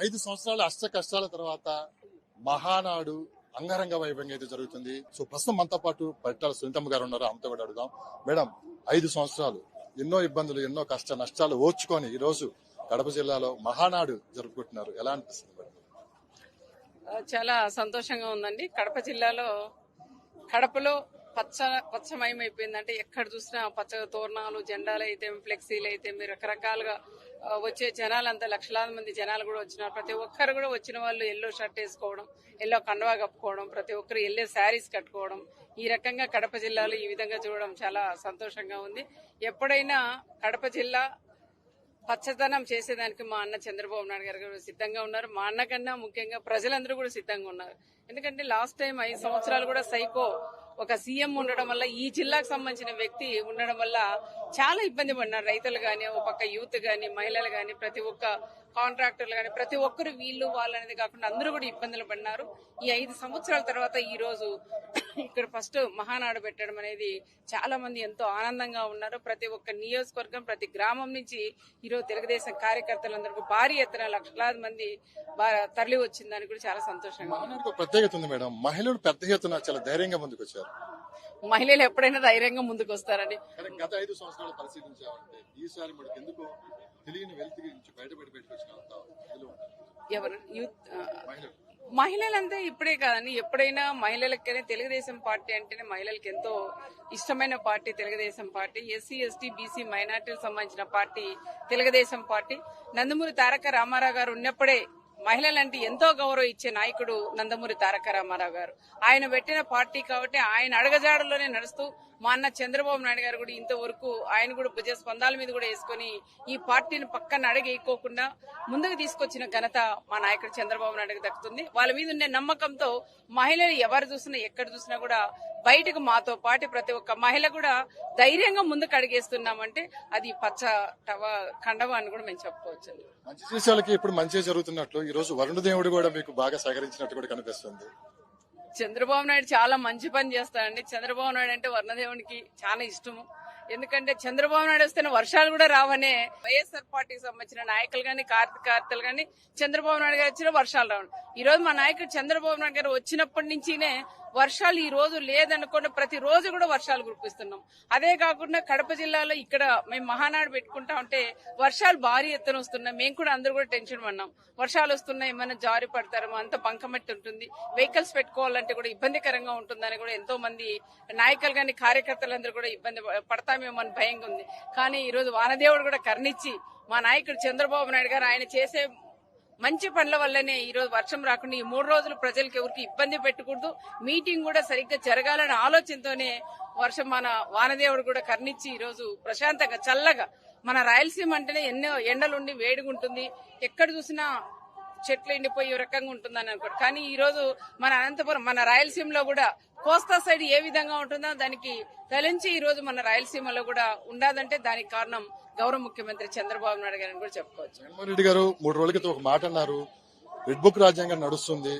5 సంవత్సరాల అష్ట కష్టాల తర్వాత మహానాడు అంగరంగ వైభవంగా అయితే జరుగుతుంది. సో ప్రస్తుతం మనతో పాటు పరిటాల సునీతమ్మ గారు ఉన్నారు. ఆమెతో కూడా అడుగుదాం. మేడం, 5 సంవత్సరాలు ఎన్నో ఇబ్బందులు, ఎన్నో కష్ట నష్టాలు ఓర్చుకొని ఈ రోజు కడప జిల్లాలో మహానాడు జరుపుకుంటున్నారు. ఎలా అనిపిస్తుంది మేడం? చాలా సంతోషంగా ఉందండి. కడప జిల్లాలో కడపలో పచ్చమయం అయిపోయిందంటే ఎక్కడ చూసినా పచ్చ తోరణాలు, జెండాలు అయితే, ఫ్లెక్సీలు అయితే, రకరకాలుగా వచ్చే జనాలంతా లక్షలాది మంది జనాలు కూడా వచ్చినారు. ప్రతి ఒక్కరు కూడా వచ్చిన వాళ్ళు ఎల్లో షర్ట్ వేసుకోవడం, ఎల్లో కండువా కప్పుకోవడం, ప్రతి ఒక్కరు ఎల్లో శారీస్ కట్టుకోవడం, ఈ రకంగా కడప జిల్లాలో ఈ విధంగా చూడడం చాలా సంతోషంగా ఉంది. ఎప్పుడైనా కడప జిల్లా పచ్చదనం చేసేదానికి మా అన్న చంద్రబాబు నాయుడు గారు సిద్ధంగా ఉన్నారు. మా అన్న కన్నా ముఖ్యంగా ప్రజలందరూ కూడా సిద్ధంగా ఉన్నారు. ఎందుకంటే లాస్ట్ టైం 5 సంవత్సరాలు కూడా సైకో ఒక సీఎం ఉండడం వల్ల, ఈ జిల్లాకు సంబంధించిన వ్యక్తి ఉండడం వల్ల చాలా ఇబ్బంది పడినారు. రైతులు గాని, ఒక పక్క యూత్ గాని, మహిళలు గాని, ప్రతి ఒక్క కాంట్రాక్టర్లు గాని, ప్రతి ఒక్కరు వీళ్ళు వాళ్ళనేది కాకుండా అందరూ కూడా ఇబ్బందులు పడినారు. ఈ 5 సంవత్సరాల తర్వాత ఈ రోజు ఇక్కడ ఫస్ట్ మహానాడు పెట్టడం అనేది చాలా మంది ఎంతో ఆనందంగా ఉన్నారు. ప్రతి ఒక్క నియోజకవర్గం, ప్రతి గ్రామం నుంచి ఈరోజు తెలుగుదేశం కార్యకర్తలందరికీ భారీ ఎత్తున లక్షలాది మంది తరలి వచ్చిందని కూడా చాలా సంతోషంగా ఉంది. ప్రత్యేకత ఉంది మేడం. మహిళలు పెద్ద ఎత్తున చాలా ధైర్యంగా ముందుకు వచ్చారు. మహిళలు ఎప్పుడైనా ధైర్యంగా ముందుకు వస్తారండి. గత 5 సంవత్సరాలు పరిశీలించామంటే ఈసారి మనకు ఎందుకు తెలియని వెల్త్ నుంచి బయటకు ఎవరు మహిళలంతా ఇప్పుడే కాదండి, ఎప్పుడైనా మహిళలకైనా తెలుగుదేశం పార్టీ అంటేనే మహిళలకు ఎంతో ఇష్టమైన party Telugu Desam party. SC, ST, BC, మైనార్టీలకు సంబంధించిన పార్టీ తెలుగుదేశం పార్టీ. నందమూరి తారక రామారావు గారు ఉన్నప్పుడే మహిళలంటే ఎంతో గౌరవం ఇచ్చే నాయకుడు నందమూరి తారక రామారావు గారు. ఆయన పెట్టిన పార్టీ కాబట్టి ఆయన అడగజాడలోనే నడుస్తూ మా అన్న చంద్రబాబు నాయుడు గారు కూడా ఇంతవరకు ఆయన కూడా భుజ స్పందాల మీద కూడా వేసుకుని ఈ పార్టీని పక్కన అడగేయకోకుండా ముందుకు తీసుకొచ్చిన ఘనత మా నాయకుడు చంద్రబాబు నాయుడుకి దక్కుతుంది. వాళ్ళ మీద ఉండే నమ్మకంతో మహిళలు ఎవరు చూసినా ఎక్కడ చూసినా కూడా బయటకు మాతో పాటు ప్రతి ఒక్క మహిళ కూడా ధైర్యంగా ముందుకు అడిగేస్తున్నామంటే అది పచ్చ కండవ అని కూడా మేము చెప్పుకోవచ్చు. మంచి విషయాలకి ఇప్పుడు మంచిగా జరుగుతున్నట్లు ఈ రోజు వరుణ దేవుడు కూడా మీకు బాగా సహకరించినట్టు కూడా కనిపిస్తుంది. చంద్రబాబు నాయుడు చాలా మంచి పని చేస్తాడండి. చంద్రబాబు నాయుడు అంటే వర్ణదేవునికి చాలా ఇష్టము. ఎందుకంటే చంద్రబాబు నాయుడు వస్తేనే వర్షాలు కూడా రావనే వైఎస్ఆర్ పార్టీకి సంబంధించిన నాయకులు గాని, కార్యకర్తలు గాని చంద్రబాబు నాయుడు గారు వచ్చిన వర్షాలు రావడం. ఈ రోజు మా నాయకుడు చంద్రబాబు నాయుడు గారు వచ్చినప్పటి నుంచినే వర్షాలు ఈ రోజు లేదనుకోండి, ప్రతి రోజు కూడా వర్షాలు కురిపిస్తున్నాం. అదే కాకుండా కడప జిల్లాలో ఇక్కడ మేము మహానాడు పెట్టుకుంటా ఉంటే వర్షాలు భారీ ఎత్తున వస్తున్నాయి. మేము కూడా అందరూ కూడా టెన్షన్ పడినాం. వర్షాలు వస్తున్నాయి, ఏమైనా జారి పడతారేమో, అంత బంకమట్టి ఉంటుంది, వెహికల్స్ పెట్టుకోవాలంటే కూడా ఇబ్బందికరంగా ఉంటుందని కూడా ఎంతో మంది నాయకులు కానీ కార్యకర్తలందరూ కూడా ఇబ్బంది పడతామేమో అని భయంగా ఉంది. కానీ ఈ రోజు వానదేవుడు కూడా కరుణించి మా నాయకుడు చంద్రబాబు నాయుడు గారు ఆయన చేసే మంచి పనుల వల్లనే ఈ రోజు వర్షం రాకుండా ఈ 3 రోజులు ప్రజలకు ఎవరికి ఇబ్బంది పెట్టకూడదు, మీటింగ్ కూడా సరిగ్గా జరగాలనే ఆలోచనతోనే వర్షం మన వానదేవుడు కూడా కరుణించి ఈ రోజు ప్రశాంతంగా చల్లగా, మన రాయలసీమ అంటేనే ఎన్నో ఎండలుండి వేడిగుంటుంది, ఎక్కడ చూసినా చెట్లు ఎండిపోయి రకంగా ఉంటుందని అనుకోండి. కానీ ఈ రోజు మన అనంతపురం, మన రాయలసీమలో కూడా కోస్తా సైడ్ ఏ విధంగా ఉంటుందో దానికి తలంచి ఈ రోజు మన రాయలసీమలో కూడా ఉండదంటే దానికి కారణం గౌరవ ముఖ్యమంత్రి చంద్రబాబు నాయుడు గారిని కూడా చెప్పుకోవచ్చు. జగన్మోహన్ రెడ్డి గారు 3 రోజుల క్రితం ఒక మాట అన్నారు, రెడ్ బుక్ రాజ్యాంగం నడుస్తుంది,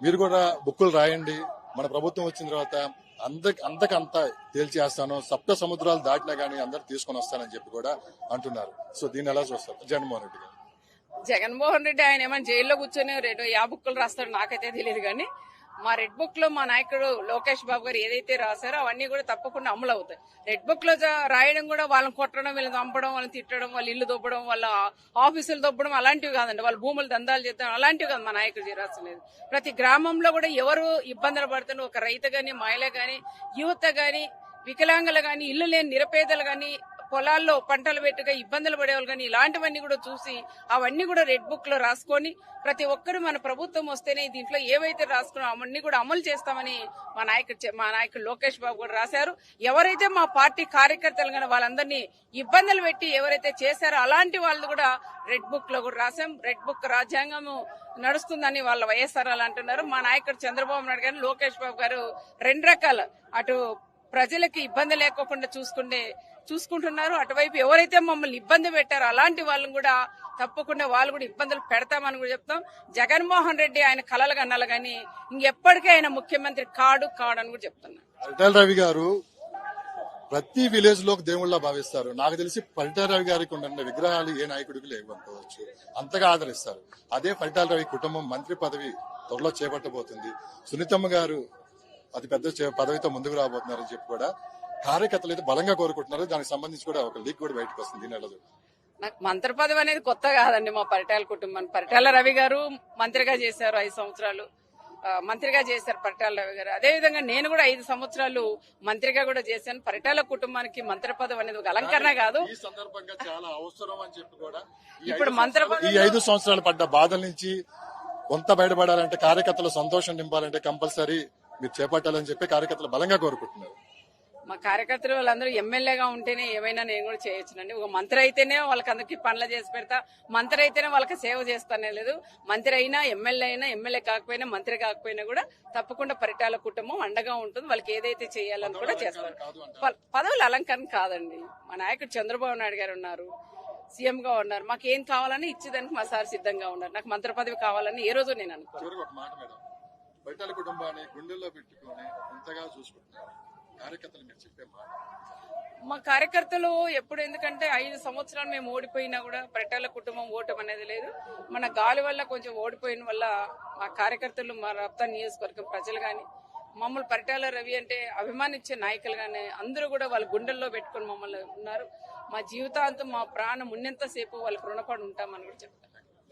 మీరు కూడా బుక్కులు రాయండి, మన ప్రభుత్వం వచ్చిన తర్వాత అంతకంతా తేల్చేస్తాను, సప్త సముద్రాలు దాటినా గానీ అందరు తీసుకొని వస్తానని చెప్పి కూడా అంటున్నారు. సో దీన్ని ఎలా చూస్తారు జగన్మోహన్ రెడ్డి గారు? జగన్మోహన్ రెడ్డి ఆయన ఏమైనా జైల్లో కూర్చొని యా బుక్కులు రాస్తాడో నాకైతే తెలియదు. కానీ మా రెడ్ బుక్ లో మా నాయకుడు లోకేష్ బాబు గారు ఏదైతే రాశారో అవన్నీ కూడా తప్పకుండా అమలు అవుతాయి. రెడ్ బుక్ లో రాయడం కూడా వాళ్ళని కొట్టడం, వీళ్ళని చంపడం, వాళ్ళని తిట్టడం, వాళ్ళ ఇల్లు దొబ్బడం, వాళ్ళ ఆఫీసులు దొబ్బడం అలాంటివి కాదండి. వాళ్ళ భూములు దందాలు చేద్దాం అలాంటివి కాదు మా నాయకుడు రాసలేదు. ప్రతి గ్రామంలో కూడా ఎవరు ఇబ్బందులు పడుతున్నారు, ఒక రైతు గాని, మహిళ గాని, యువత గాని, వికలాంగులు గాని, ఇల్లు లేని నిరుపేదలు గాని, పొలాల్లో పంటలు పెట్టుగా ఇబ్బందులు పడేవాళ్ళు కానీ ఇలాంటివన్నీ కూడా చూసి అవన్నీ కూడా రెడ్ బుక్ లో రాసుకొని ప్రతి ఒక్కరు మన ప్రభుత్వం వస్తేనే దీంట్లో ఏవైతే రాసుకున్నా అవన్నీ కూడా అమలు చేస్తామని మా నాయకుడు లోకేష్ బాబు కూడా రాశారు. ఎవరైతే మా పార్టీ కార్యకర్తలు కానీ వాళ్ళందరినీ ఇబ్బందులు పెట్టి ఎవరైతే చేశారో అలాంటి వాళ్ళు కూడా రెడ్ బుక్ లో కూడా రాశాం. రెడ్ బుక్ రాజ్యాంగం నడుస్తుందని వాళ్ళ వైఎస్ఆర్ అలా అంటున్నారు. మా నాయకుడు చంద్రబాబు నాయుడు గారు, లోకేష్ బాబు గారు 2 రకాల అటు ప్రజలకి ఇబ్బంది లేకోకుండా చూసుకుంటున్నారు. అటువైపు ఎవరైతే మమ్మల్ని ఇబ్బంది పెట్టారో అలాంటి వాళ్ళని కూడా తప్పకుండా వాళ్ళు కూడా ఇబ్బందులు పెడతామని కూడా చెప్తాం. జగన్మోహన్ రెడ్డి ఆయన కలలు కన్నాలి కానీ ఇంకెప్పటికీ ఆయన ముఖ్యమంత్రి కాడు అని కూడా చెప్తున్నారు. పరిటాల రవి గారు ప్రతి విలేజ్ లో దేవుళ్ళ భావిస్తారు. నాకు తెలిసి పరిటాల రవి గారికి ఉన్న విగ్రహాలు ఏ నాయకుడికి లేవనుకోవచ్చు, అంతగా ఆదరిస్తారు. అదే పరిటాల రవి కుటుంబం మంత్రి పదవి త్వరలో చేపట్టబోతుంది. సునీతమ్మ గారు అతి పెద్ద పదవితో ముందుకు రాబోతున్నారని చెప్పి కూడా కార్యకర్తలు అయితే బలంగా కోరుకుంటున్నారు. దానికి సంబంధించి కూడా ఒక లీక్ కూడా బయటకు వస్తుంది ఈ నెలలో. నాకు మంత్రి పదవి అనేది కొత్త కాదండి. మా పరిటాల కుటుంబాన్ని పరిటాల రవి గారు మంత్రిగా చేశారు 5 సంవత్సరాలు మంత్రిగా చేశారు పరిటాల రవి గారు. అదేవిధంగా నేను కూడా 5 సంవత్సరాలు మంత్రిగా కూడా చేశాను. పరిటాల కుటుంబానికి మంత్రి పదవి అనేది ఒక అలంకరణ కాదు. ఈ సందర్భంగా చాలా అవసరం అని చెప్పి కూడా ఇప్పుడు మంత్రి ఈ 5 సంవత్సరాలు పడ్డ బాధల నుంచి కొంత బయటపడాలంటే, కార్యకర్తలు సంతోషం నింపాలంటే కంపల్సరీ మీరు చేపట్టాలని చెప్పి కార్యకర్తలు బలంగా కోరుకుంటున్నారు. మా కార్యకర్తలు వాళ్ళందరూ ఎమ్మెల్యేగా ఉంటేనే ఏమైనా నేను కూడా చేయొచ్చునండి. ఒక మంత్రి అయితేనే వాళ్ళకందరికీ పనులు చేసి పెడతా, మంత్రి అయితేనే వాళ్ళకి సేవ చేస్తానే లేదు. మంత్రి అయినా ఎమ్మెల్యే అయినా, ఎమ్మెల్యే కాకపోయినా మంత్రి కాకపోయినా కూడా తప్పకుండా పరిటాల కుటుంబం అండగా ఉంటుంది. వాళ్ళకి ఏదైతే చేయాలని కూడా చేస్తారు. పదవుల అలంకరణ కాదండి. మా నాయకుడు చంద్రబాబు నాయుడు గారు ఉన్నారు, సీఎం గా ఉన్నారు. మాకు ఏం కావాలని ఇచ్చేదానికి మా సార్ సిద్ధంగా ఉన్నారు. నాకు మంత్రి పదవి కావాలని ఏ రోజు నేను అనుకోను. పరిటాల కుటుంబాన్ని గుండెల్లో పెట్టుకుని ఇంతగా చూసుకుంటున్నారు కార్యకర్తలు, మీరు చెప్పే మాట? మా కార్యకర్తలు ఎప్పుడు, ఎందుకంటే 5 సంవత్సరాలు మేము ఓడిపోయినా కూడా పరిటాల కుటుంబం ఓటం అనేది లేదు. మన గాలి వల్ల కొంచెం ఓడిపోయిన వల్ల మా కార్యకర్తలు, మా రప్తా నియోజకవర్గం ప్రజలు గాని, మమ్మల్ని పరిటాల రవి అంటే అభిమానించే నాయకులు గానీ అందరూ కూడా వాళ్ళ గుండెల్లో పెట్టుకుని మమ్మల్ని ఉన్నారు. మా జీవితాంతం మా ప్రాణం ఉన్నంతసేపు వాళ్ళకి రుణపడి ఉంటామని కూడా చెప్తారు.